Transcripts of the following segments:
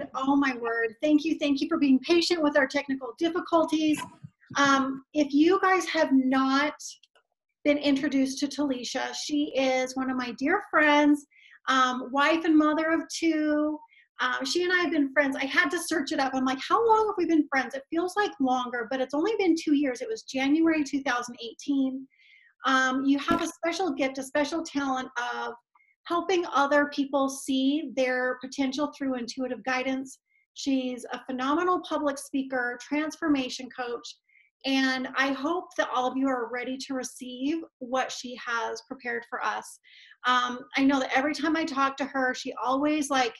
good. Oh my word. Thank you. Thank you for being patient with our technical difficulties. If you guys have not been introduced to Talesha, she is one of my dear friends, wife and mother of two. She and I have been friends. I had to search it up. I'm like, how long have we been friends? It feels like longer, but it's only been 2 years. It was January 2018. You have a special gift, a special talent of helping other people see their potential through intuitive guidance. She's a phenomenal public speaker, transformation coach, and I hope that all of you are ready to receive what she has prepared for us. I know that every time I talk to her, she always like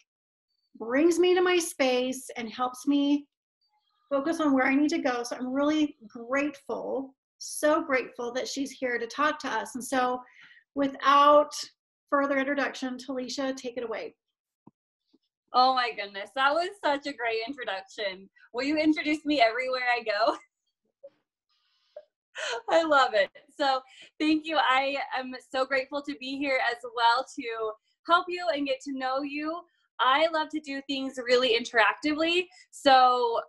brings me to my space and helps me focus on where I need to go. So I'm really grateful, so grateful that she's here to talk to us. And so without further introduction, Talesha, take it away. Oh my goodness, that was such a great introduction. Will you introduce me everywhere I go? I love it. So thank you. I am so grateful to be here as well to help you and get to know you. I love to do things really interactively. So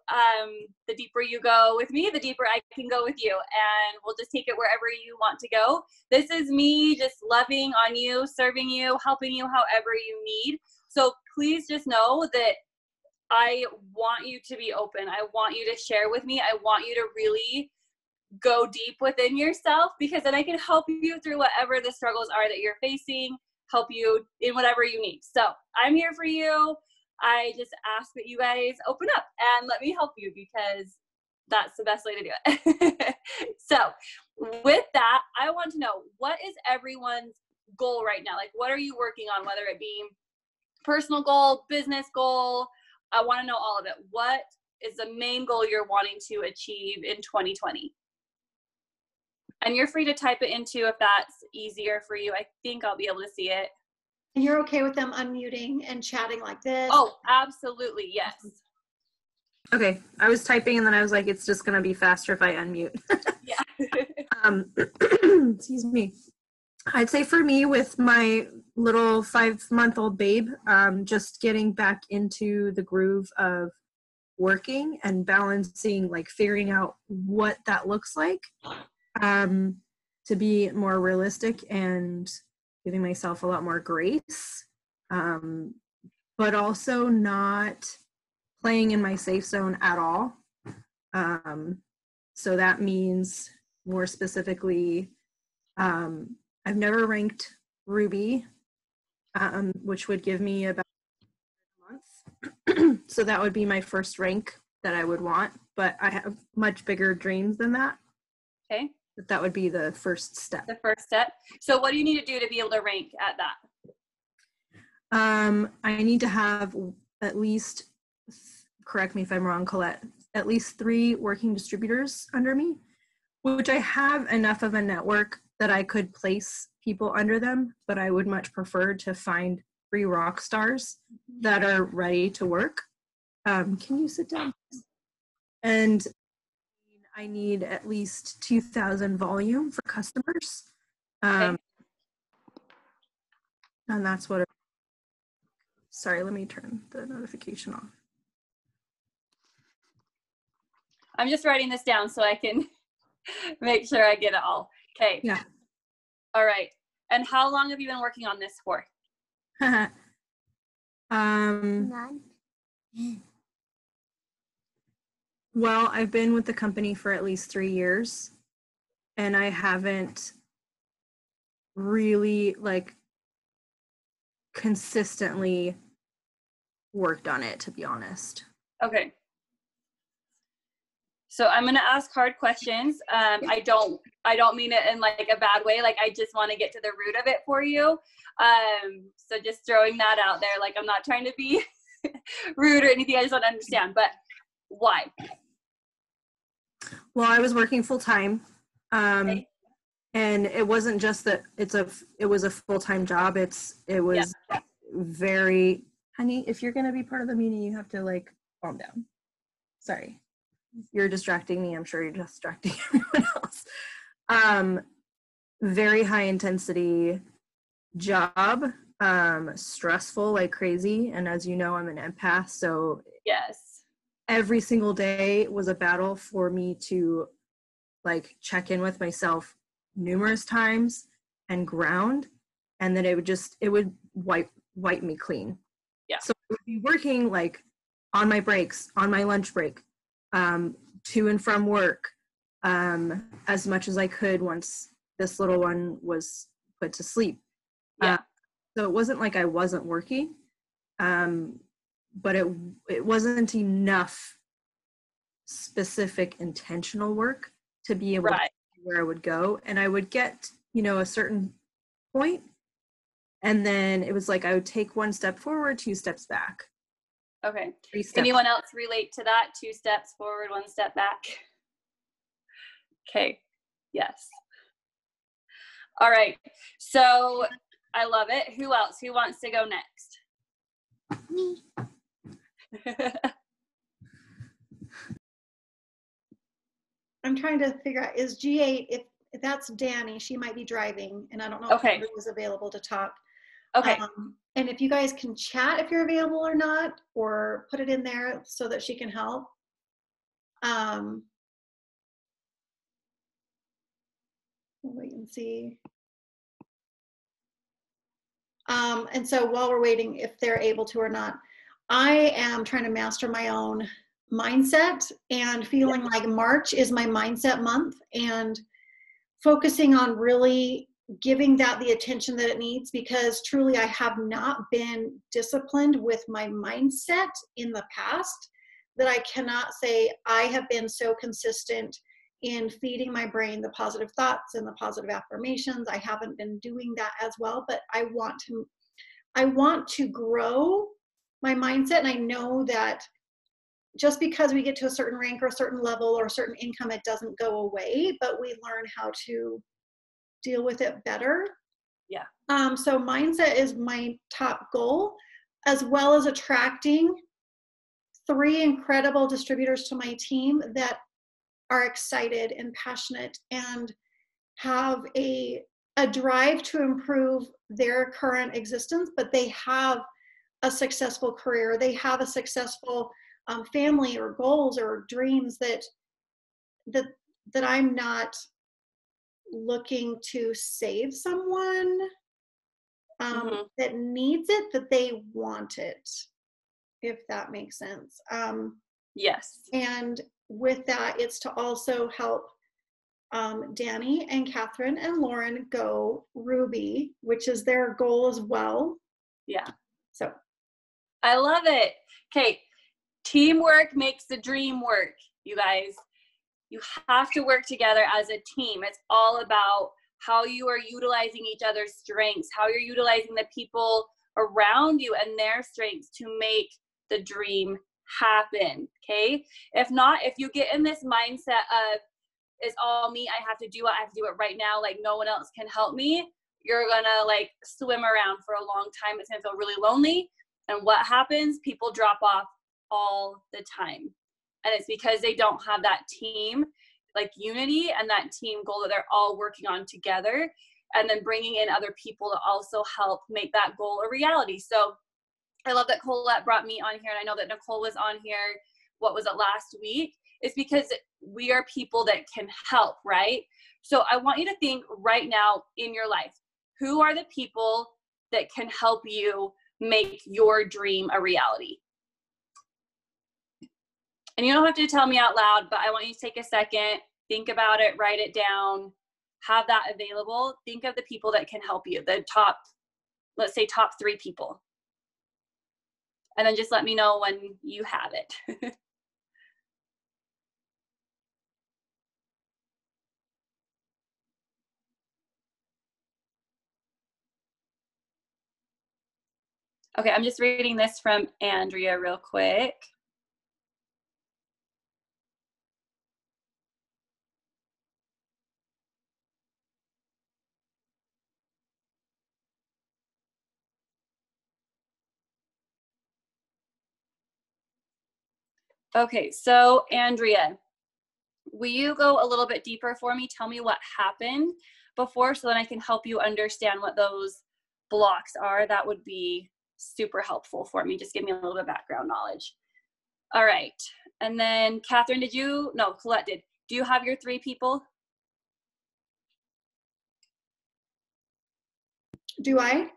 the deeper you go with me, the deeper I can go with you. And we'll just take it wherever you want to go. This is me just loving on you, serving you, helping you however you need. So please just know that I want you to be open. I want you to share with me. I want you to really go deep within yourself, because then I can help you through whatever the struggles are that you're facing, help you in whatever you need. So I'm here for you. I just ask that you guys open up and let me help you, because that's the best way to do it. So with that, I want to know, what is everyone's goal right now? Like, what are you working on, whether it be personal goal, business goal? I want to know all of it. What is the main goal you're wanting to achieve in 2020? And you're free to type it into if that's easier for you. I think I'll be able to see it. And you're okay with them unmuting and chatting like this? Oh, absolutely. Yes. Okay. I was typing and then I was like, it's just going to be faster if I unmute. Yeah. Excuse me. I'd say for me, with my little 5-month-old babe, just getting back into the groove of working and balancing, like figuring out what that looks like, to be more realistic and giving myself a lot more grace, but also not playing in my safe zone at all. So that means, more specifically, I've never ranked Ruby, which would give me about a month. So that would be my first rank that I would want, but I have much bigger dreams than that. Okay. But that would be the first step. The first step. So what do you need to do to be able to rank at that? I need to have at least, correct me if I'm wrong, Colette, at least 3 working distributors under me, which I have enough of a network that I could place people under them, but I would much prefer to find 3 rock stars that are ready to work. Can you sit down? And I need at least 2,000 volume for customers. Okay. And that's what, sorry, let me turn the notification off. I'm just writing this down so I can make sure I get it all. Okay. Yeah. All right. And how long have you been working on this for? None. Well, I've been with the company for at least 3 years, and I haven't really like consistently worked on it, to be honest. Okay. So I'm going to ask hard questions. I don't mean it in like a bad way. Like, I just want to get to the root of it for you. So just throwing that out there. Like, I'm not trying to be rude or anything. I just want to understand. But why? Well, I was working full time, Okay. and it wasn't just that it was a full-time job. It was very, honey, if you're going to be part of the meeting, you have to like calm down. Sorry. You're distracting me. I'm sure you're distracting everyone else. Very high intensity job. stressful like crazy. And as you know, I'm an empath. So yes, every single day was a battle for me to like check in with myself numerous times and ground. And then it would wipe me clean. Yeah. So I would be working like on my breaks, on my lunch break, to and from work, as much as I could once this little one was put to sleep. Yeah. So it wasn't like I wasn't working, but it wasn't enough specific intentional work to be able to see where I would go. And I would get, a certain point, and then it was like I would take one step forward, 2 steps back. Okay. 3 steps. Anyone else relate to that? 2 steps forward, 1 step back. Okay. Yes. All right. So I love it. Who else? Who wants to go next? Me. I'm trying to figure out, is G8, if that's Danny, she might be driving, and I don't know if she was available to talk. Okay. And if you guys can chat if you're available or not, or put it in there so that she can help. We'll wait and see. And so while we're waiting, if they're able to or not, I am trying to master my own mindset and feeling like March is my mindset month, and focusing on really giving that the attention that it needs, because truly I have not been disciplined with my mindset in the past, that I cannot say I have been so consistent in feeding my brain the positive thoughts and the positive affirmations. I haven't been doing that as well, but I want to grow my mindset. And I know that just because we get to a certain rank or a certain level or a certain income, it doesn't go away, but we learn how to deal with it better. Yeah. So mindset is my top goal, as well as attracting 3 incredible distributors to my team that are excited and passionate and have a drive to improve their current existence, but they have a successful career. They have a successful family or goals or dreams that I'm not looking to save someone that needs it, that they want it, if that makes sense. Yes. And with that, it's to also help Danny and Catherine and Lauren go Ruby, which is their goal as well. Yeah. So I love it. Okay. Teamwork makes the dream work, you guys. You have to work together as a team. It's all about how you are utilizing each other's strengths, how you're utilizing the people around you and their strengths to make the dream happen. Okay. If not, if you get in this mindset of it's all me, I have to do it right now, like no one else can help me, you're gonna like swim around for a long time. It's gonna feel really lonely. And what happens? People drop off all the time. And it's because they don't have that team like unity and that team goal that they're all working on together, and then bringing in other people to also help make that goal a reality. So I love that Colette brought me on here, and I know that Nicole was on here, what was it, last week? It's because we are people that can help, right? So I want you to think right now in your life, who are the people that can help you make your dream a reality? And you don't have to tell me out loud, but I want you to take a second, think about it, write it down, have that available. Think of the people that can help you, the top, let's say top 3 people. And then just let me know when you have it. Okay, I'm just reading this from Andrea real quick. Okay, so Andrea, will you go a little bit deeper for me? Tell me what happened before so that I can help you understand what those blocks are, that would be super helpful for me. Just give me a little bit of background knowledge. All right. And then Catherine, Colette did. Do you have your 3 people? Do I?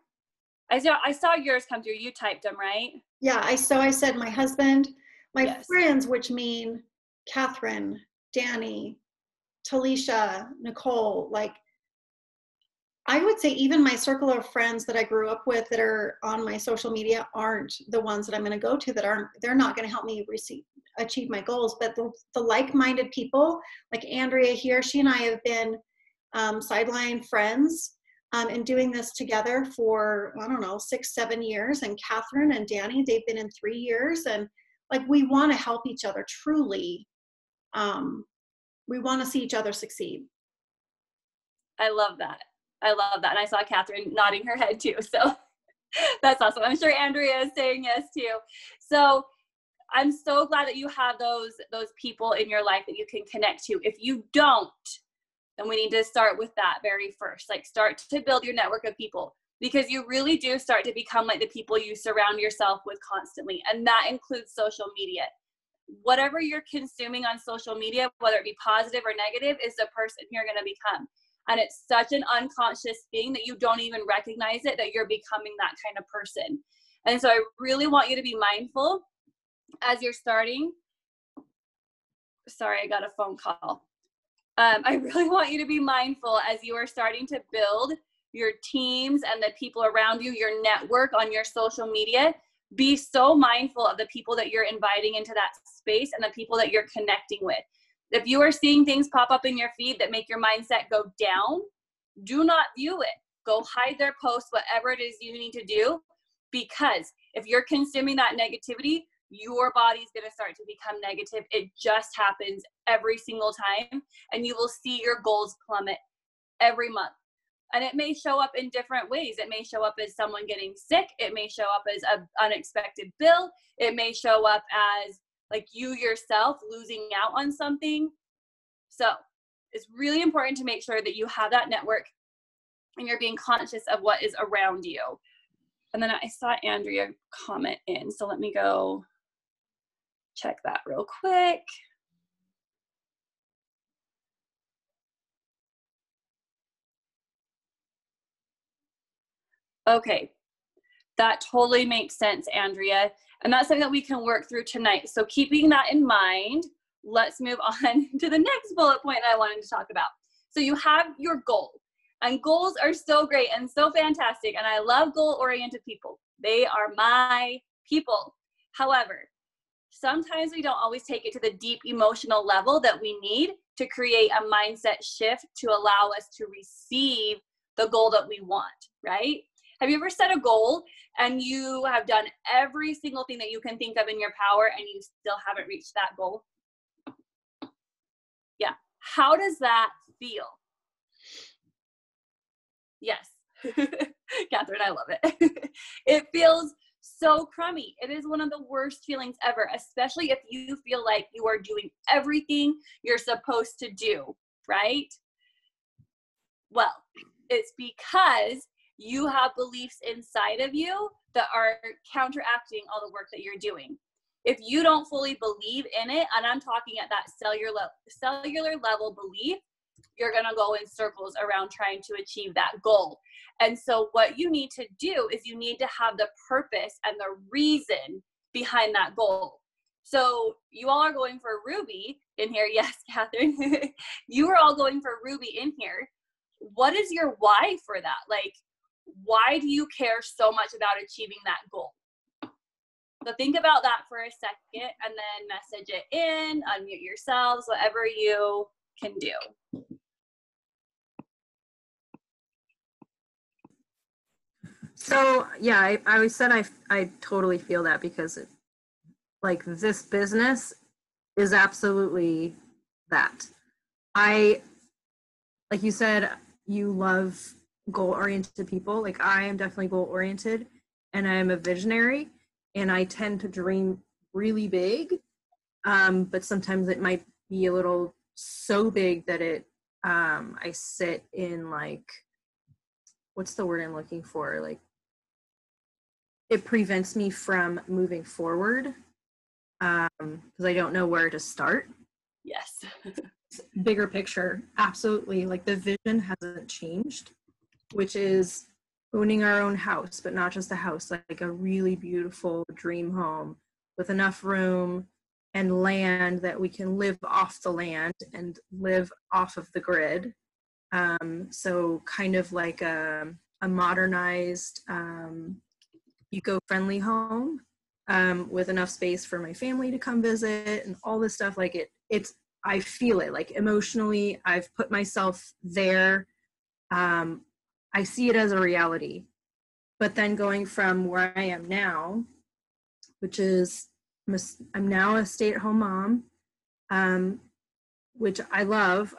I saw yours come through. You typed them, right? Yeah, I said my husband, my Yes. friends, which mean Catherine, Danny, Talesha, Nicole, like I would say even my circle of friends that I grew up with that are on my social media aren't the ones that I'm going to go to they're not going to help me achieve my goals. But the like-minded people like Andrea here, she and I have been sideline friends and doing this together for, I don't know, 6-7 years. And Catherine and Danny, they've been in 3 years. And like, we want to help each other truly. We want to see each other succeed. I love that. And I saw Catherine nodding her head too. So that's awesome. I'm sure Andrea is saying yes too. So I'm so glad that you have those people in your life that you can connect to. If you don't, then we need to start with that very first. Like, start to build your network of people, because you really do start to become like the people you surround yourself with constantly. And that includes social media. Whatever you're consuming on social media, whether it be positive or negative, is the person you're going to become. And it's such an unconscious thing that you don't even recognize it, that you're becoming that kind of person. And so I really want you to be mindful as you're starting. Sorry, I got a phone call. I really want you to be mindful as you are starting to build your teams and the people around you, your network on your social media. Be so mindful of the people that you're inviting into that space and the people that you're connecting with. If you are seeing things pop up in your feed that make your mindset go down, do not view it. Go hide their posts, whatever it is you need to do, because if you're consuming that negativity, your body's going to start to become negative. It just happens every single time, and you will see your goals plummet every month. And it may show up in different ways. It may show up as someone getting sick. It may show up as an unexpected bill. It may show up as like you yourself losing out on something. So it's really important to make sure that you have that network and you're being conscious of what is around you. And then I saw Andrea comment in, so let me go check that real quick. Okay, that totally makes sense, Andrea. And that's something that we can work through tonight. So keeping that in mind, let's move on to the next bullet point I wanted to talk about. So you have your goal, and goals are so great and so fantastic. And I love goal-oriented people. They are my people. However, sometimes we don't always take it to the deep emotional level that we need to create a mindset shift to allow us to receive the goal that we want, right? Have you ever set a goal and you have done every single thing that you can think of in your power and you still haven't reached that goal? Yeah. How does that feel? Yes. Catherine, I love it. It feels so crummy. It is one of the worst feelings ever, especially if you feel like you are doing everything you're supposed to do, right? Well, it's because you have beliefs inside of you that are counteracting all the work that you're doing. If you don't fully believe in it, and I'm talking at that cellular level belief, you're going to go in circles around trying to achieve that goal. And so what you need to do is you need to have the purpose and the reason behind that goal. So you all are going for Ruby in here. Yes, Catherine. You are all going for Ruby in here. What is your why for that? Like, why do you care so much about achieving that goal? So think about that for a second and then message it in, unmute yourselves, whatever you can do. So yeah, I always said I totally feel that, because like this business is absolutely that. Like you said, you love goal-oriented people. Like I am definitely goal-oriented, and I am a visionary, and I tend to dream really big, but sometimes it might be a little so big that I sit in like what's the word I'm looking for? Like, it prevents me from moving forward because I don't know where to start. Yes. Bigger picture, absolutely. Like, the vision hasn't changed, which is owning our own house, but not just a house, like a really beautiful dream home with enough room and land that we can live off the land and live off of the grid. So kind of like a modernized, eco-friendly home with enough space for my family to come visit and all this stuff. Like I feel it, like emotionally, I've put myself there. I see it as a reality. But then going from where I am now, which is I'm now a stay-at-home mom, which I love.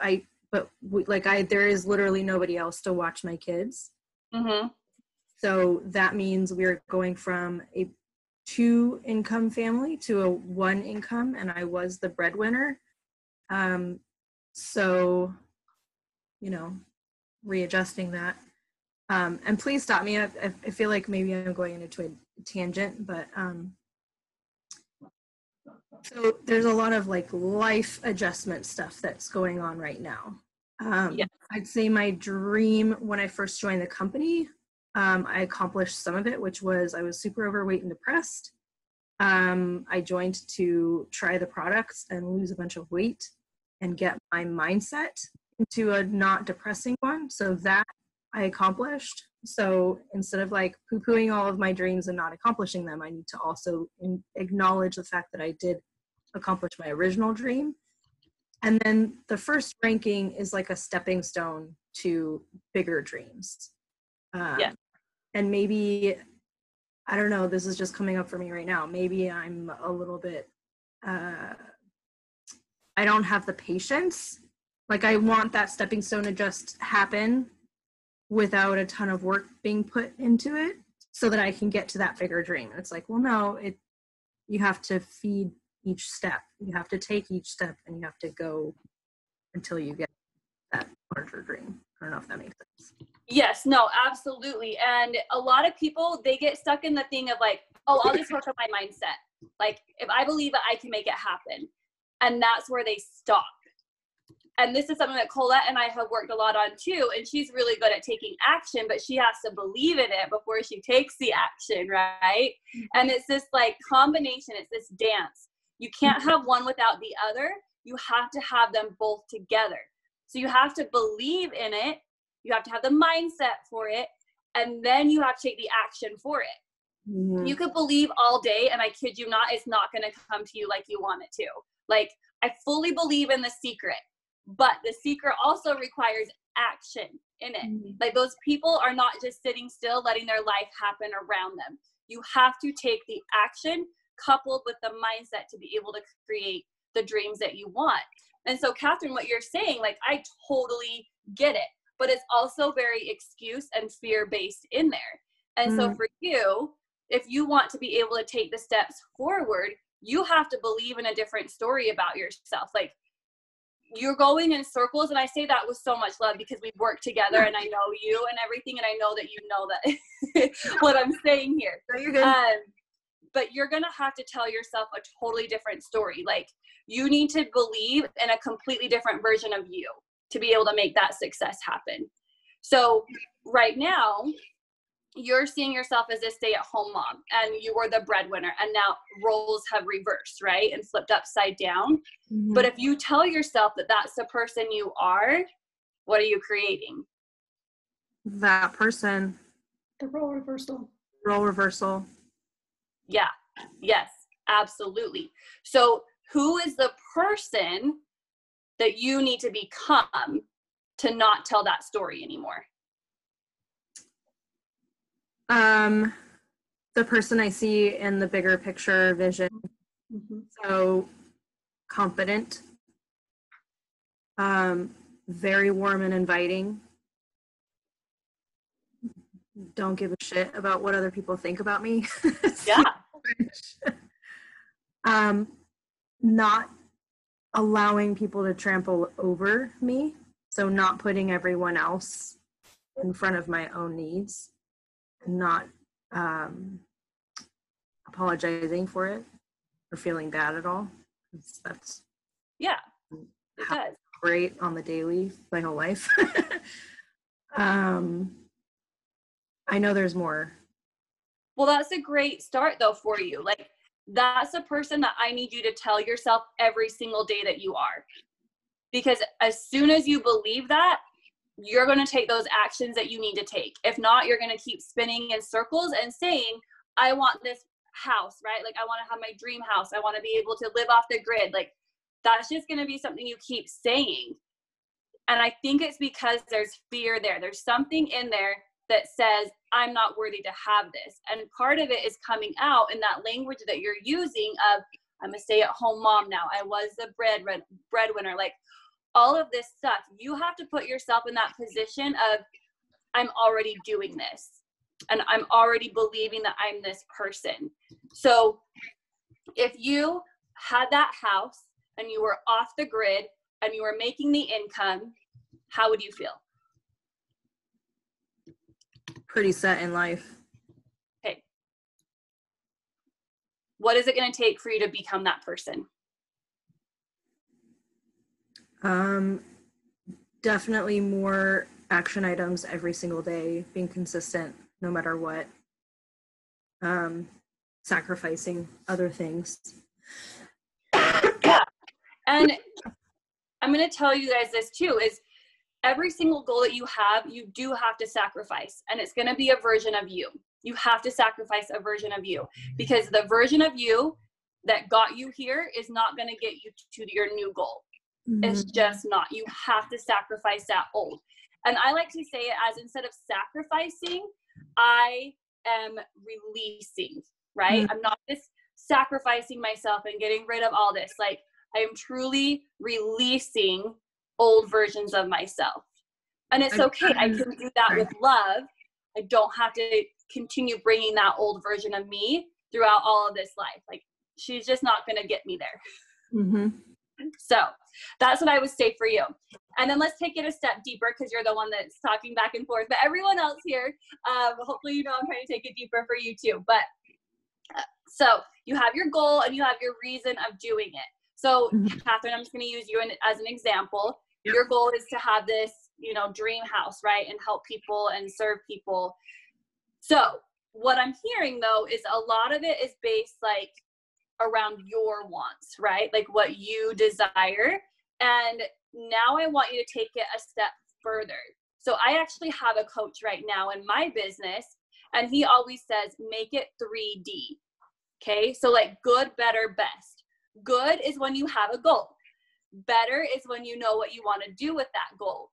There is literally nobody else to watch my kids. Mm-hmm. So that means we're going from a 2-income family to a 1 income, and I was the breadwinner. So, readjusting that. And please stop me. I feel like maybe I'm going into a tangent, but so there's a lot of like life adjustment stuff that's going on right now. Yes. I'd say my dream when I first joined the company, I accomplished some of it, which was I was super overweight and depressed. I joined to try the products and lose a bunch of weight and get my mindset into a not depressing one. So that I accomplished. So instead of like poo-pooing all of my dreams and not accomplishing them, I need to also acknowledge the fact that I did accomplish my original dream. And then the first ranking is like a stepping stone to bigger dreams. Yeah. And maybe, I don't know, this is just coming up for me right now. Maybe I'm a little bit, I don't have the patience. Like, I want that stepping stone to just happen without a ton of work being put into it so that I can get to that bigger dream. And it's like, well, no, you have to feed each step. You have to take each step and you have to go until you get that larger dream. I don't know if that makes sense. Yes, no, absolutely. And a lot of people, they get stuck in the thing of like, oh, I'll just work on my mindset. Like, if I believe it, I can make it happen. And that's where they stop. And this is something that Colette and I have worked a lot on too. And she's really good at taking action, but she has to believe in it before she takes the action, right? And it's this like combination, it's this dance. You can't have one without the other. You have to have them both together. So you have to believe in it. You have to have the mindset for it. And then you have to take the action for it. Mm-hmm. You could believe all day, and I kid you not, it's not going to come to you like you want it to. Like, I fully believe in The Secret, but The Secret also requires action in it. Mm-hmm. Like, those people are not just sitting still, letting their life happen around them. You have to take the action coupled with the mindset to be able to create the dreams that you want. And so, Catherine, what you're saying, like, I totally get it, but it's also very excuse and fear-based in there. And so for you, if you want to be able to take the steps forward, you have to believe in a different story about yourself. Like, you're going in circles, and I say that with so much love because we've worked together and I know you and everything, and I know that you know that what I'm saying here. No, you're good. But you're going to have to tell yourself a totally different story. Like, you need to believe in a completely different version of you to be able to make that success happen. So right now, you're seeing yourself as a stay-at-home mom, and you were the breadwinner, and now roles have reversed, right, and flipped upside down. Mm-hmm. But if you tell yourself that that's the person you are, what are you creating? That person. The role reversal. Role reversal. Yeah. Yes, absolutely. So who is the person that you need to become to not tell that story anymore? The person I see in the bigger picture vision. Mm-hmm. So confident, very warm and inviting. Don't give a shit about what other people think about me. Yeah. Not allowing people to trample over me. So not putting everyone else in front of my own needs, and not apologizing for it or feeling bad at all. That's Yeah, it how does. I operate on the daily, my whole life. I know there's more. Well, that's a great start though for you. Like, that's a person that I need you to tell yourself every single day that you are. Because as soon as you believe that, you're going to take those actions that you need to take. If not, you're going to keep spinning in circles and saying, I want this house, right? Like, I want to have my dream house. I want to be able to live off the grid. Like, that's just going to be something you keep saying. And I think it's because there's fear there. There's something in there that says, I'm not worthy to have this. And part of it is coming out in that language that you're using of, I'm a stay-at-home mom now. I was the breadwinner. Like, all of this stuff, you have to put yourself in that position of, I'm already doing this. And I'm already believing that I'm this person. So if you had that house and you were off the grid and you were making the income, how would you feel? Pretty set in life. Okay. What is it going to take for you to become that person? Definitely more action items every single day, being consistent no matter what. Sacrificing other things. Yeah. And I'm going to tell you guys this too, is every single goal that you do have to sacrifice. And it's going to be a version of you. You have to sacrifice a version of you, because the version of you that got you here is not going to get you to your new goal. It's just not. You have to sacrifice that old. And I like to say it as, instead of sacrificing, I am releasing, right? I'm not just sacrificing myself and getting rid of all this. Like, I am truly releasing old versions of myself. And it's okay. I can do that with love. I don't have to continue bringing that old version of me throughout all of this life. Like, she's just not going to get me there. So that's what I would say for you. And then let's take it a step deeper, because you're the one that's talking back and forth. But everyone else here, hopefully, you know, I'm trying to take it deeper for you too. But so you have your goal and you have your reason of doing it. So Catherine, I'm just going to use you as an example. Yep. Your goal is to have this, you know, dream house, right? And help people and serve people. So what I'm hearing though, is a lot of it is based like around your wants, right? Like what you desire. And now I want you to take it a step further. So I actually have a coach right now in my business, and he always says, make it 3D. Okay. So like good, better, best. Good is when you have a goal. Better is when you know what you want to do with that goal.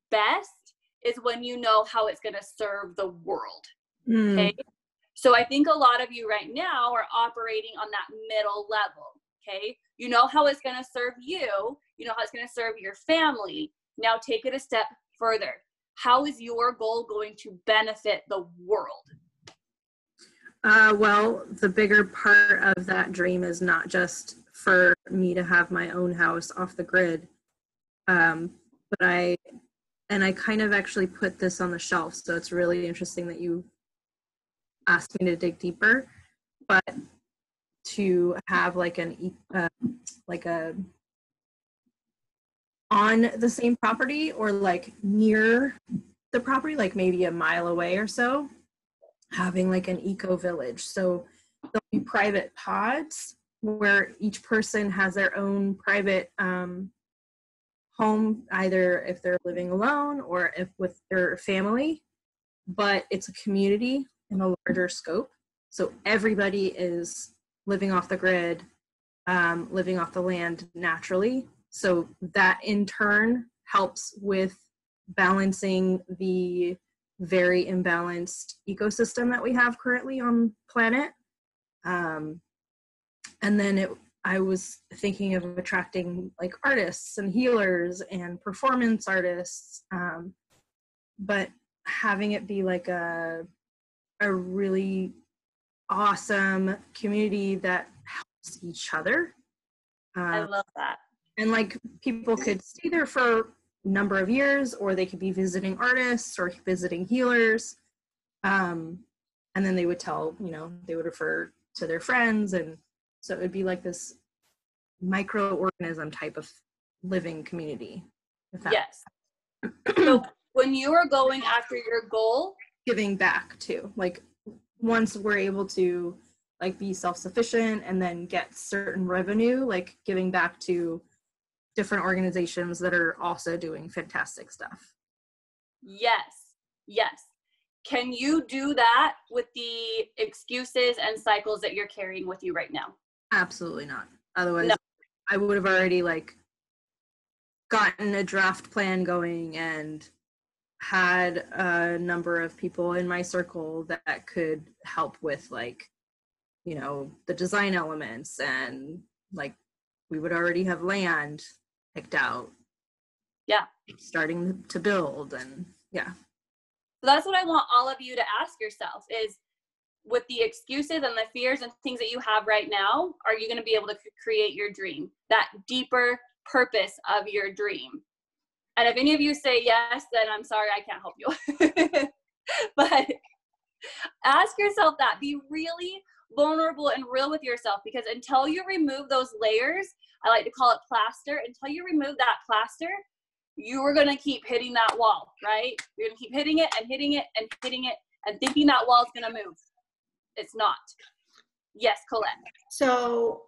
Best is when you know how it's going to serve the world. Okay. So I think a lot of you right now are operating on that middle level. Okay. You know how it's going to serve you. You know how it's going to serve your family. Now take it a step further. How is your goal going to benefit the world? Well, the bigger part of that dream is not just for me to have my own house off the grid, but I kind of actually put this on the shelf. So it's really interesting that you asked me to dig deeper, but to have like a on the same property, or like near the property, like maybe a mile away or so, having like an eco village. So there'll be private pods where each person has their own private home, either if they're living alone or if with their family, but it's a community in a larger scope. So everybody is living off the grid, living off the land naturally. So that in turn helps with balancing the very imbalanced ecosystem that we have currently on planet. And then I was thinking of attracting like artists and healers and performance artists, but having it be like a really awesome community that helps each other. I love that. And like people could stay there for number of years, or they could be visiting artists or visiting healers. And then they would tell, they would refer to their friends. And so it would be like this microorganism type of living community. Yes. So when you are going after your goal, giving back too, like once we're able to like be self-sufficient and then get certain revenue, like giving back to different organizations that are also doing fantastic stuff. Yes. Can you do that with the excuses and cycles that you're carrying with you right now? Absolutely not. Otherwise, no. I would have already like gotten a draft plan going and had a number of people in my circle that could help with like, the design elements, and like we would already have land picked out. Yeah. Starting to build, and yeah. So that's what I want all of you to ask yourself is, with the excuses and the fears and things that you have right now, are you going to be able to create your dream, that deeper purpose of your dream? And if any of you say yes, then I'm sorry, I can't help you. But ask yourself that. Be really vulnerable and real with yourself, because until you remove those layers, I like to call it plaster, until you remove that plaster, you are going to keep hitting that wall, right? You're going to keep hitting it and hitting it and hitting it and thinking that wall is going to move. It's not. Yes, Colette. So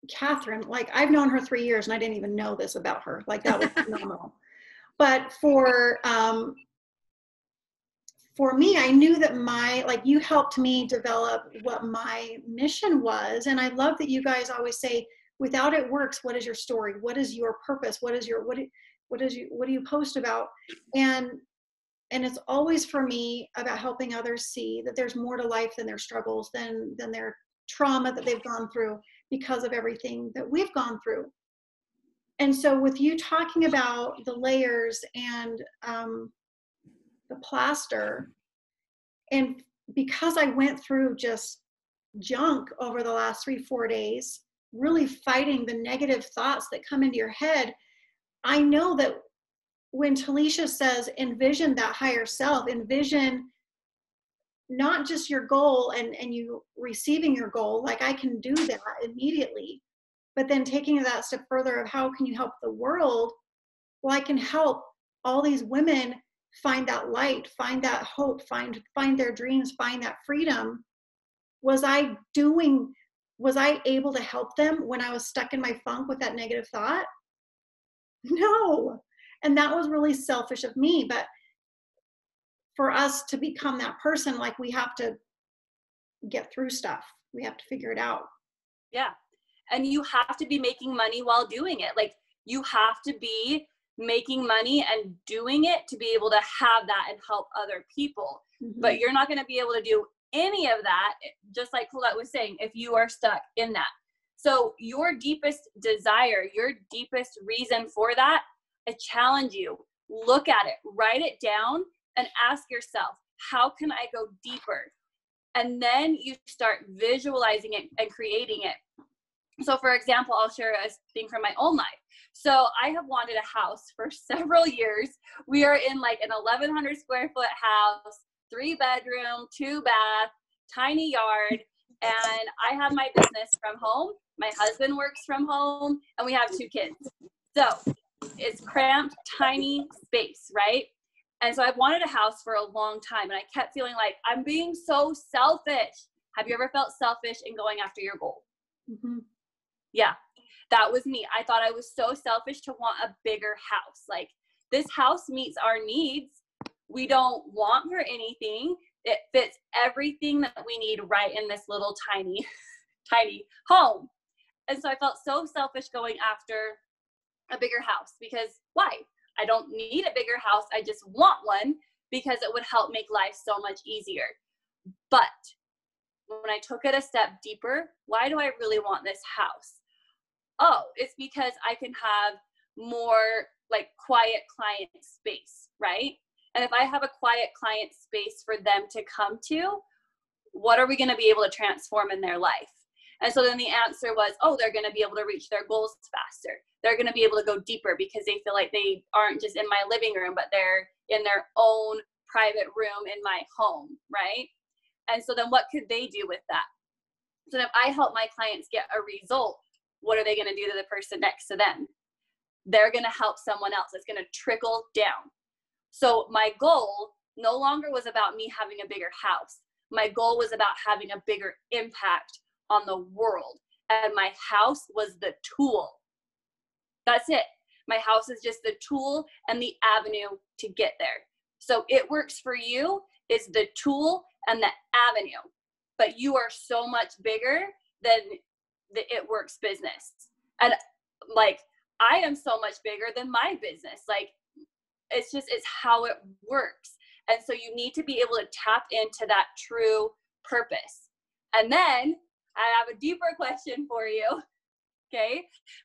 Catherine, like I've known her 3 years and I didn't even know this about her. Like that was phenomenal. But for me, I knew that you helped me develop what my mission was. And I love that you guys always say, without it works, what is your story? What is your purpose? What do you post about? And it's always for me about helping others see that there's more to life than their struggles, than their trauma that they've gone through because of everything that we've gone through. And so with you talking about the layers and the plaster, and because I went through just junk over the last 3-4 days, really fighting the negative thoughts that come into your head, I know that when Talesha says envision that higher self, envision not just your goal and you receiving your goal, like I can do that immediately, but then taking that step further of how can you help the world? Well, I can help all these women find that light, find that hope, find their dreams, find that freedom. Was I able to help them when I was stuck in my funk with that negative thought? No. And that was really selfish of me. But for us to become that person, like we have to get through stuff. We have to figure it out. Yeah. And you have to be making money while doing it. Like you have to be making money and doing it to be able to have that and help other people. Mm-hmm. But you're not going to be able to do any of that, just like Colette was saying, if you are stuck in that. So your deepest desire, your deepest reason for that, I challenge you, look at it, write it down, and ask yourself, how can I go deeper? And then you start visualizing it and creating it. So for example, I'll share a thing from my own life. So I have wanted a house for several years. We are in like an 1,100 square foot house, 3-bedroom, 2-bath, tiny yard. And I have my business from home. My husband works from home, and we have 2 kids. So it's cramped, tiny space, right? And so I've wanted a house for a long time, and I kept feeling like I'm being so selfish. Have you ever felt selfish in going after your goal? Mm-hmm. Yeah, that was me. I thought I was so selfish to want a bigger house. Like, this house meets our needs. We don't want for anything. It fits everything that we need right in this little tiny home. And so I felt so selfish going after a bigger house, because why? I don't need a bigger house. I just want one because it would help make life so much easier. But when I took it a step deeper, why do I really want this house? Oh, it's because I can have more like quiet client space, right? And if I have a quiet client space for them to come to, what are we going to be able to transform in their life? And so then the answer was, oh, they're going to be able to reach their goals faster. They're going to be able to go deeper because they feel like they aren't just in my living room, but they're in their own private room in my home, right? And so then what could they do with that? So if I help my clients get a result, what are they going to do to the person next to them? They're going to help someone else. It's going to trickle down. So my goal no longer was about me having a bigger house. My goal was about having a bigger impact on the world. And my house was the tool. That's it. My house is just the tool and the avenue to get there. So It Works For You is the tool and the avenue. But you are so much bigger than the It Works business. And like, I am so much bigger than my business. Like, it's how it works. And so you need to be able to tap into that true purpose. And then I have a deeper question for you. Okay.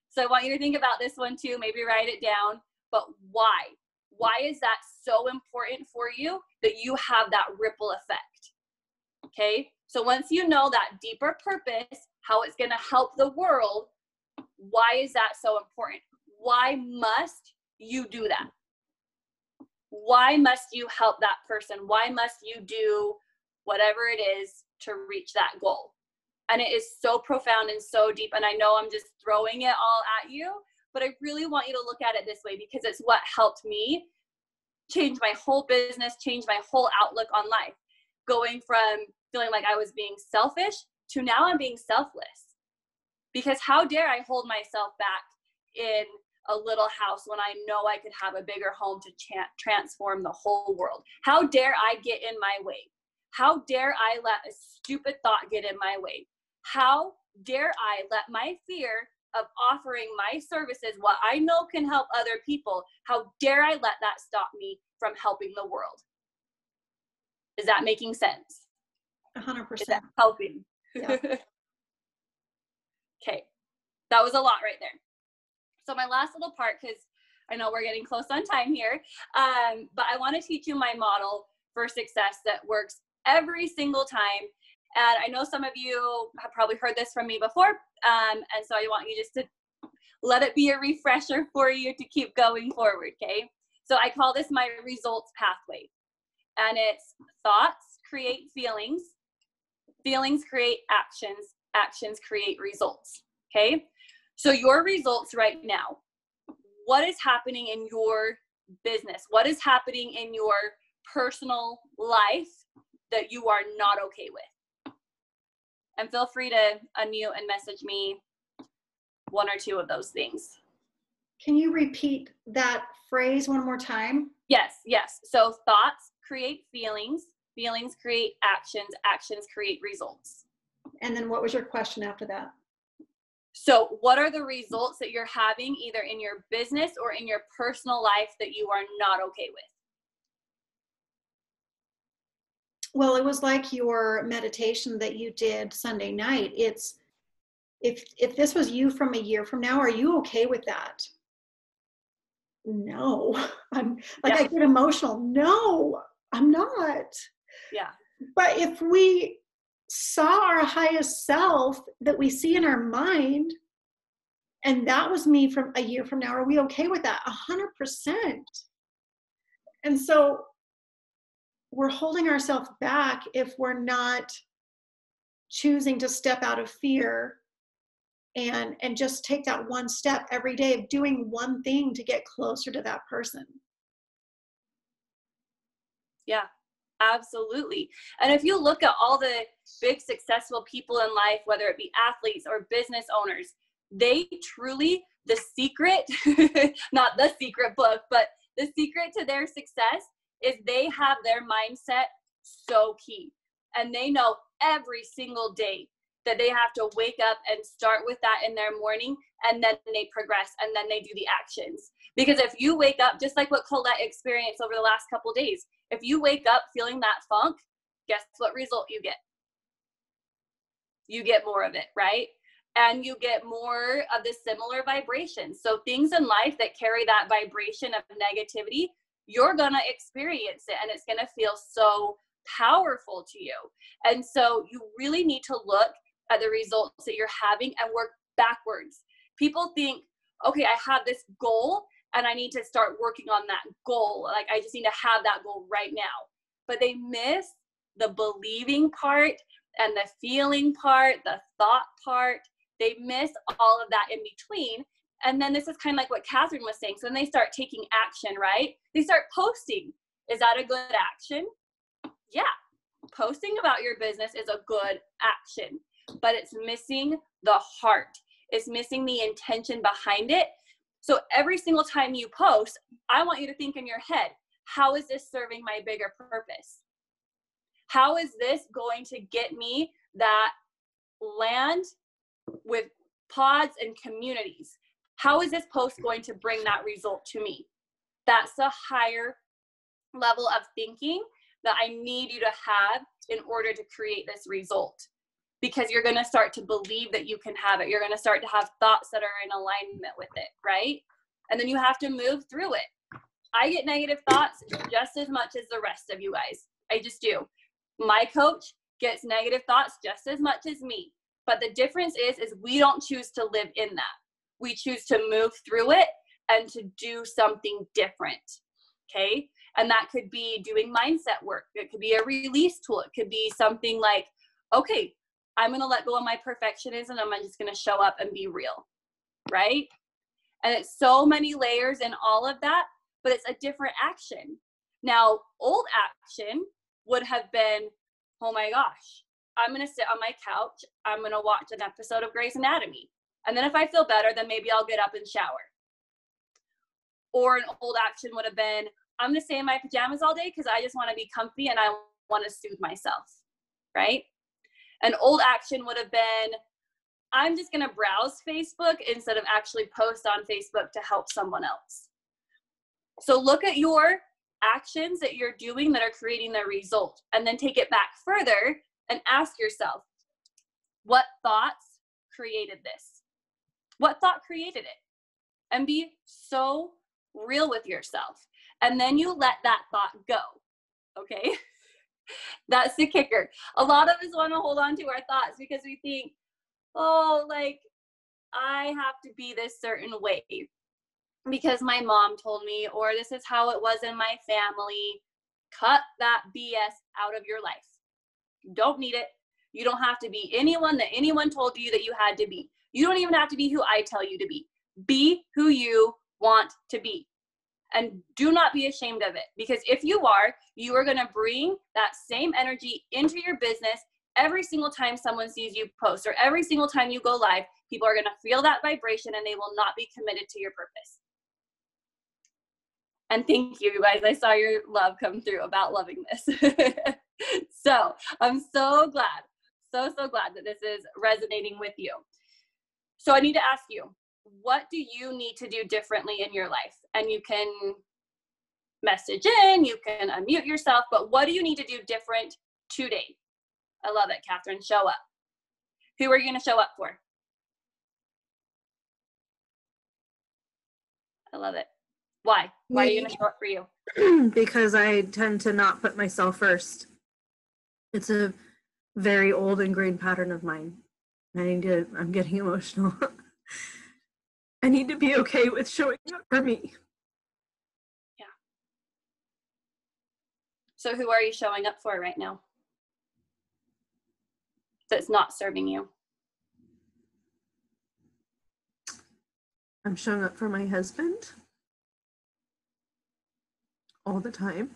So I want you to think about this one too, maybe write it down, but why? Why is that so important for you that you have that ripple effect? Okay. So once you know that deeper purpose, how it's going to help the world, why is that so important? Why must you do that? Why must you help that person? Why must you do whatever it is to reach that goal? And it is so profound and so deep. And I know I'm just throwing it all at you, but I really want you to look at it this way because it's what helped me change my whole business, change my whole outlook on life. Going from feeling like I was being selfish to now I'm being selfless. Because how dare I hold myself back in a little house when I know I could have a bigger home to transform the whole world? How dare I get in my way? How dare I let a stupid thought get in my way? How dare I let my fear of offering my services, what I know can help other people, how dare I let that stop me from helping the world? Is that making sense? 100%. Is that helping? Yeah. Okay. That was a lot right there. So my last little part, because I know we're getting close on time here, but I want to teach you my model for success that works every single time. And I know some of you have probably heard this from me before, and so I want you just to let it be a refresher for you to keep going forward, okay? So I call this my results pathway. And it's thoughts create feelings, feelings create actions, actions create results, okay? So your results right now, what is happening in your business? What is happening in your personal life that you are not okay with? And feel free to unmute and message me one or two of those things. Can you repeat that phrase one more time? Yes. So thoughts create feelings, feelings create actions, actions create results. And then what was your question after that? So what are the results that you're having either in your business or in your personal life that you are not okay with? Well, it was like your meditation that you did Sunday night. It's if this was you from a year from now, are you okay with that? No. I'm like, I get emotional. No, I'm not. Yeah. But if we saw our highest self that we see in our mind, and that was me from a year from now, are we okay with that? 100%. And so we're holding ourselves back if we're not choosing to step out of fear and just take that one step every day of doing one thing to get closer to that person. Yeah, absolutely. And if you look at all the big successful people in life, whether it be athletes or business owners, they truly, the secret, not the secret book, but the secret to their success is they have their mindset so key. And they know every single day that they have to wake up and start with that in their morning, and then they progress, and then they do the actions. Because if you wake up, just like what Colette experienced over the last couple of days, if you wake up feeling that funk, guess what result you get? You get more of it, right? And you get more of the similar vibrations. So things in life that carry that vibration of negativity, you're going to experience it, and it's going to feel so powerful to you. And so you really need to look at the results that you're having and work backwards. People think, okay, I have this goal and I need to start working on that goal. Like, I just need to have that goal right now. But they miss the believing part and the feeling part, the thought part. They miss all of that in between. And then this is kind of like what Catherine was saying. So then they start taking action, right? They start posting. Is that a good action? Yeah. Posting about your business is a good action, but it's missing the heart. It's missing the intention behind it. So every single time you post, I want you to think in your head, how is this serving my bigger purpose? How is this going to get me that land with pods and communities? How is this post going to bring that result to me? That's a higher level of thinking that I need you to have in order to create this result, because you're going to start to believe that you can have it. You're going to start to have thoughts that are in alignment with it, right? And then you have to move through it. I get negative thoughts just as much as the rest of you guys. I just do. My coach gets negative thoughts just as much as me. But the difference is we don't choose to live in that. We choose to move through it and to do something different. Okay? And that could be doing mindset work. It could be a release tool. It could be something like, okay, I'm going to let go of my perfectionism and I'm just going to show up and be real. Right? And it's so many layers in all of that, but it's a different action. Now, old action would have been, oh my gosh, I'm going to sit on my couch. I'm going to watch an episode of Grey's Anatomy. And then if I feel better, then maybe I'll get up and shower. Or an old action would have been, I'm going to stay in my pajamas all day because I just want to be comfy and I want to soothe myself, right? An old action would have been, I'm just going to browse Facebook instead of actually post on Facebook to help someone else. So look at your actions that you're doing that are creating the result, and then take it back further and ask yourself, what thoughts created this? What thought created it? And be so real with yourself. And then you let that thought go, okay? That's the kicker. A lot of us want to hold on to our thoughts because we think, oh, like, I have to be this certain way because my mom told me, or this is how it was in my family. Cut that BS out of your life. You don't need it. You don't have to be anyone that anyone told you that you had to be. You don't even have to be who I tell you to be. Be who you want to be. And do not be ashamed of it, because if you are going to bring that same energy into your business. Every single time someone sees you post or every single time you go live, people are going to feel that vibration and they will not be committed to your purpose. And thank you, guys. I saw your love come through about loving this. So I'm so glad, so glad that this is resonating with you. So I need to ask you, what do you need to do differently in your life? And you can message in, you can unmute yourself, but what do you need to do different today? I love it, Catherine. Show up. Who are you going to show up for? I love it. Why? Why are you going to show up for you? Because I tend to not put myself first. It's a very old ingrained pattern of mine. I'm getting emotional. I need to be okay with showing up for me. Yeah. So who are you showing up for right now that's not serving you? I'm showing up for my husband all the time.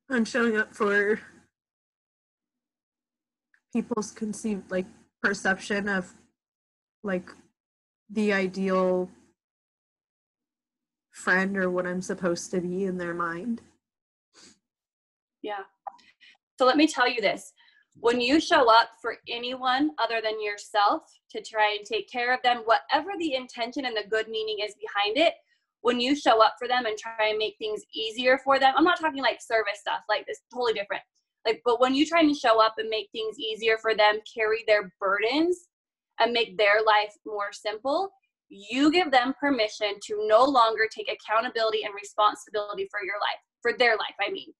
I'm showing up for people's conceived, like, perception of, like, the ideal friend or what I'm supposed to be in their mind. Yeah. So let me tell you this. When you show up for anyone other than yourself to try and take care of them, whatever the intention and the good meaning is behind it, when you show up for them and try and make things easier for them, I'm not talking like service stuff, like this totally different. Like, but when you try and show up and make things easier for them, carry their burdens and make their life more simple, you give them permission to no longer take accountability and responsibility for your life, for their life, I mean.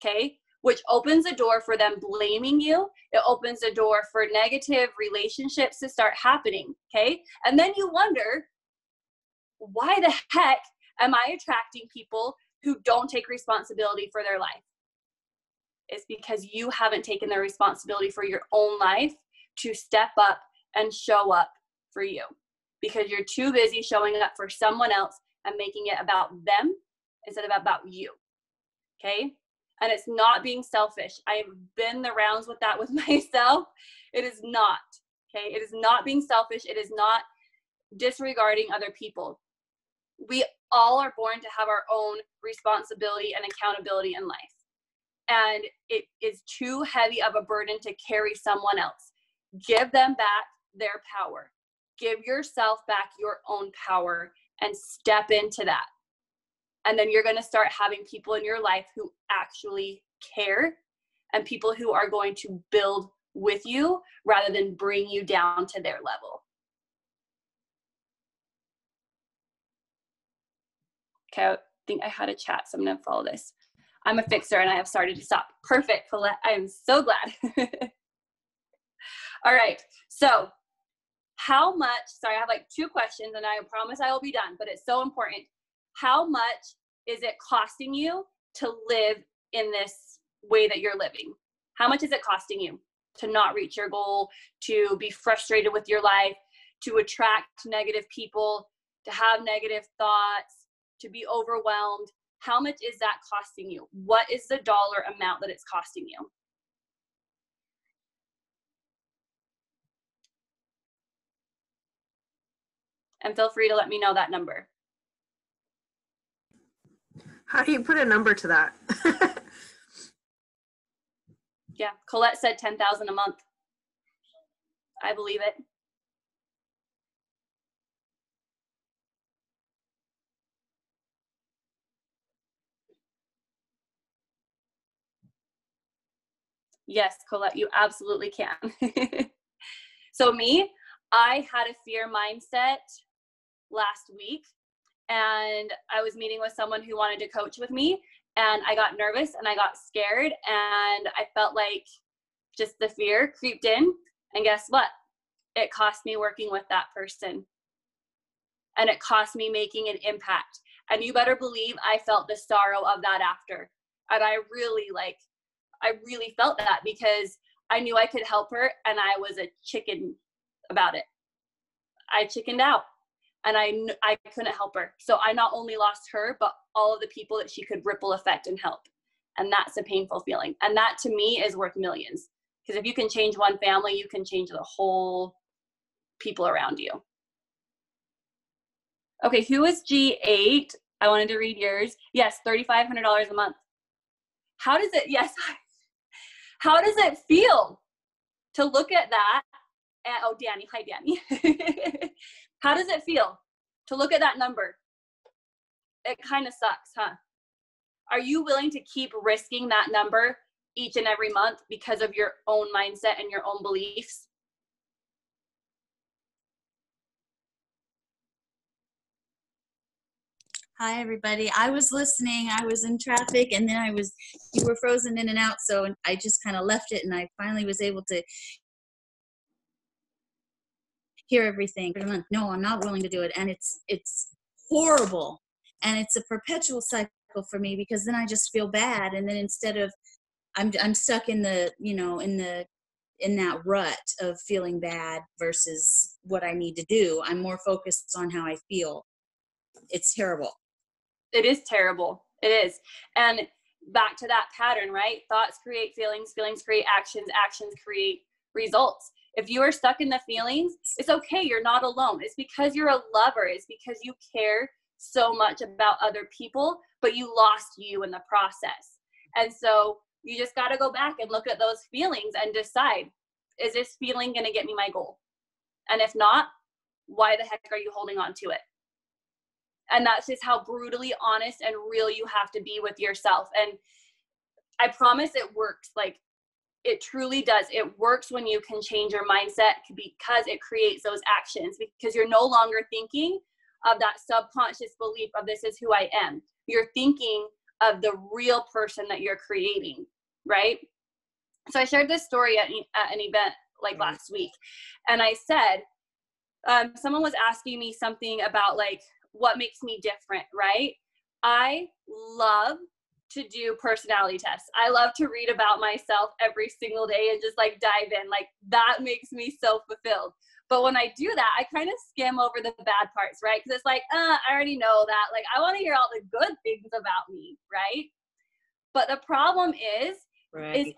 Okay? which opens the door for them blaming you. It opens the door for negative relationships to start happening, okay? And then you wonder, why the heck am I attracting people who don't take responsibility for their life? It's because you haven't taken the responsibility for your own life to step up and show up for you, because you're too busy showing up for someone else and making it about them instead of about you, okay? And it's not being selfish. I've been the rounds with that with myself. It is not, okay? It is not being selfish. It is not disregarding other people. We all are born to have our own responsibility and accountability in life. And it is too heavy of a burden to carry someone else. Give them back their power. Give yourself back your own power and step into that. And then you're going to start having people in your life who actually care, and people who are going to build with you rather than bring you down to their level. Okay, I think I had a chat, so I'm going to follow this. I'm a fixer and I have started to stop. Perfect, Colette. I am so glad. All right, so how much, sorry, I have like 2 questions and I promise I will be done, but it's so important. How much is it costing you to live in this way that you're living? How much is it costing you to not reach your goal, to be frustrated with your life, to attract negative people, to have negative thoughts, to be overwhelmed? How much is that costing you? What is the dollar amount that it's costing you? And feel free to let me know that number. How do you put a number to that? Yeah, Colette said 10,000 a month. I believe it. Yes, Colette, you absolutely can. So me, I had a fear mindset last week, and I was meeting with someone who wanted to coach with me, and I got nervous and I got scared, and I felt like just the fear creeped in, and guess what? It cost me working with that person, and it cost me making an impact. And you better believe I felt the sorrow of that after. And I really felt that, because I knew I could help her, and I was a chicken about it. I chickened out, and I couldn't help her. So I not only lost her, but all of the people that she could ripple effect and help. And that's a painful feeling. And that to me is worth millions. Because if you can change one family, you can change the whole people around you. Okay, who is G8? I wanted to read yours. Yes, $3,500 a month. How does it, yes, how does it feel to look at that? And, oh, Danny, hi, Danny. How does it feel to look at that number? It kind of sucks, huh? Are you willing to keep risking that number each and every month because of your own mindset and your own beliefs? Hi, everybody. I was listening. I was in traffic, and then you were frozen in and out, so I just kind of left it, and I finally was able to hear everything. No, I'm not willing to do it, and it's horrible, and it's a perpetual cycle for me, because then I just feel bad, and then instead of I'm stuck in the in that rut of feeling bad versus what I need to do. I'm more focused on how I feel. It's terrible. It is terrible. It is. And back to that pattern, right? Thoughts create feelings, feelings create actions, actions create results. If you are stuck in the feelings, it's okay. You're not alone. It's because you're a lover. It's because you care so much about other people, but you lost you in the process. And so you just got to go back and look at those feelings and decide, is this feeling going to get me my goal? And if not, why the heck are you holding on to it? And that's just how brutally honest and real you have to be with yourself. And I promise it works. Like, it truly does. It works when you can change your mindset, because it creates those actions, because you're no longer thinking of that subconscious belief of this is who I am. You're thinking of the real person that you're creating, right? So I shared this story at an event like last week, and I said, someone was asking me something about like what makes me different, right? I love to do personality tests. I love to read about myself every single day and just like dive in. Like that makes me so fulfilled. But when I do that, I kind of skim over the bad parts, right? Because it's like, I already know that. Like I want to hear all the good things about me, right? But the problem is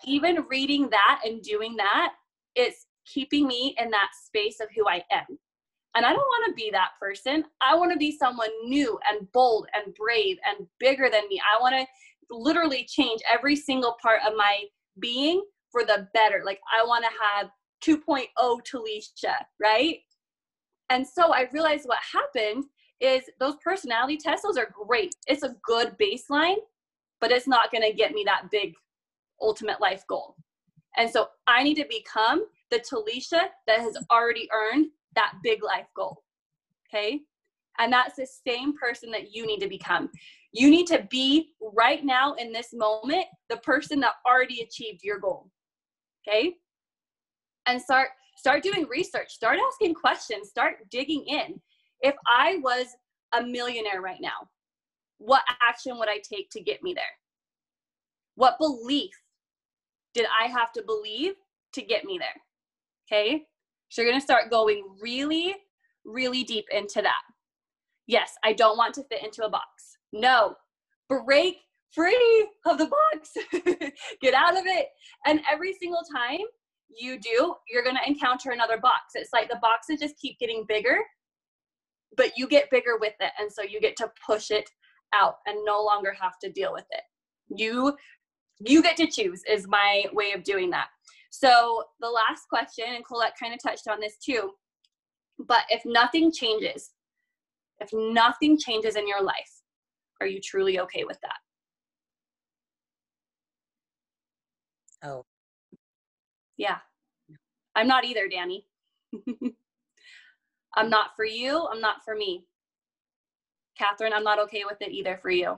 even reading that and doing that, it's keeping me in that space of who I am. And I don't want to be that person. I want to be someone new and bold and brave and bigger than me. I want to literally change every single part of my being for the better. Like I want to have 2.0 Talesha, right? And so I realized what happened is those personality tests, those are great. It's a good baseline, but it's not going to get me that big ultimate life goal. And so I need to become the Talesha that has already earned that big life goal. Okay. And that's the same person that you need to become. You need to be right now in this moment, the person that already achieved your goal. Okay. And start doing research, start asking questions, start digging in. If I was a millionaire right now, what action would I take to get me there? What belief did I have to believe to get me there? Okay. So you're going to start going really, really deep into that. Yes, I don't want to fit into a box. No, break free of the box. Get out of it. And every single time you do, you're going to encounter another box. It's like the boxes just keep getting bigger, but you get bigger with it. And so you get to push it out and no longer have to deal with it. You get to choose is my way of doing that. So the last question, and Colette kind of touched on this too, but if nothing changes in your life, are you truly okay with that? Oh. Yeah. I'm not either, Danny. I'm not for you. I'm not for me. Catherine, I'm not okay with it either for you.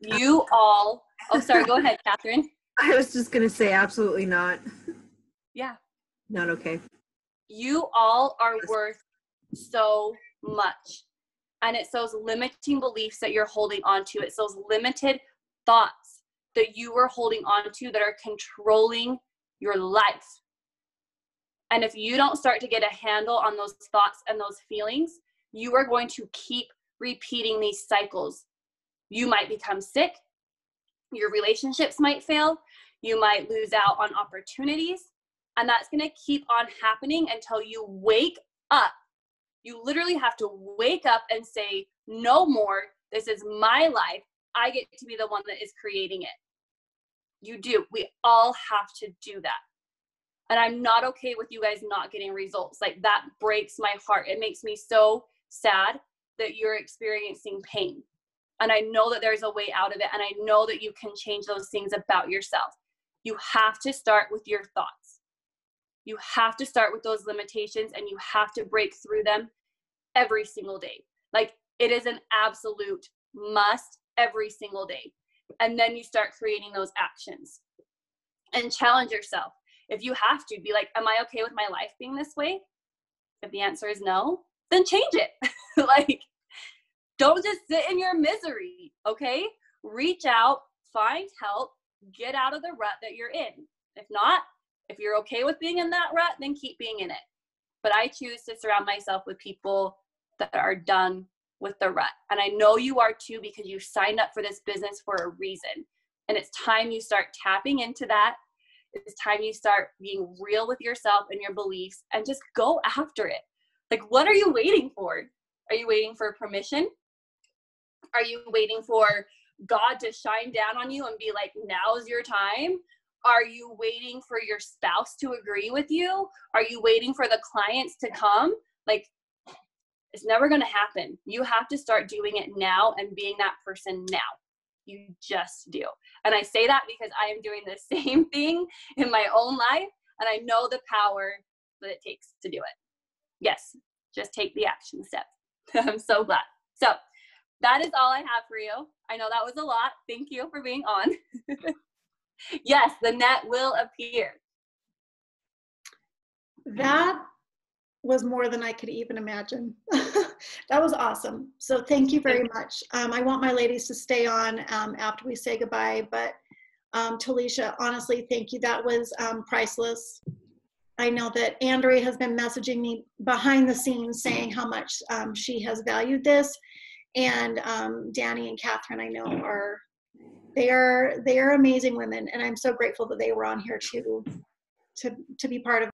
You all, oh, sorry, go ahead, Catherine. I was just going to say absolutely not. Yeah. Not okay. You all are worth so much. And it's those limiting beliefs that you're holding on to. It's those limited thoughts that you are holding on to that are controlling your life. And if you don't start to get a handle on those thoughts and those feelings, you are going to keep repeating these cycles. You might become sick. Your relationships might fail. You might lose out on opportunities. And that's going to keep on happening until you wake up. You literally have to wake up and say, no more. This is my life. I get to be the one that is creating it. You do. We all have to do that. And I'm not okay with you guys not getting results. Like that breaks my heart. It makes me so sad that you're experiencing pain. And I know that there's a way out of it. And I know that you can change those things about yourself. You have to start with your thoughts. You have to start with those limitations and you have to break through them every single day. Like it is an absolute must every single day. And then you start creating those actions and challenge yourself. If you have to be like, am I okay with my life being this way? If the answer is no, then change it. Like, don't just sit in your misery, okay? Reach out, find help, get out of the rut that you're in. If not, if you're okay with being in that rut, then keep being in it. But I choose to surround myself with people that are done with the rut. And I know you are too, because you signed up for this business for a reason. And it's time you start tapping into that. It's time you start being real with yourself and your beliefs and just go after it. Like, what are you waiting for? Are you waiting for permission? Are you waiting for God to shine down on you and be like, now's your time? Are you waiting for your spouse to agree with you? Are you waiting for the clients to come? Like, it's never going to happen. You have to start doing it now and being that person now. You just do. And I say that because I am doing the same thing in my own life, and I know the power that it takes to do it. Yes, just take the action step. I'm so glad. So that is all I have for you. I know that was a lot. Thank you for being on. Yes, the net will appear. That was more than I could even imagine. That was awesome. So thank you very much. I want my ladies to stay on after we say goodbye, but Talesha, honestly, thank you. That was priceless. I know that Andrea has been messaging me behind the scenes saying how much she has valued this, and Danny and Catherine, I know, they are amazing women, and I'm so grateful that they were on here to be part of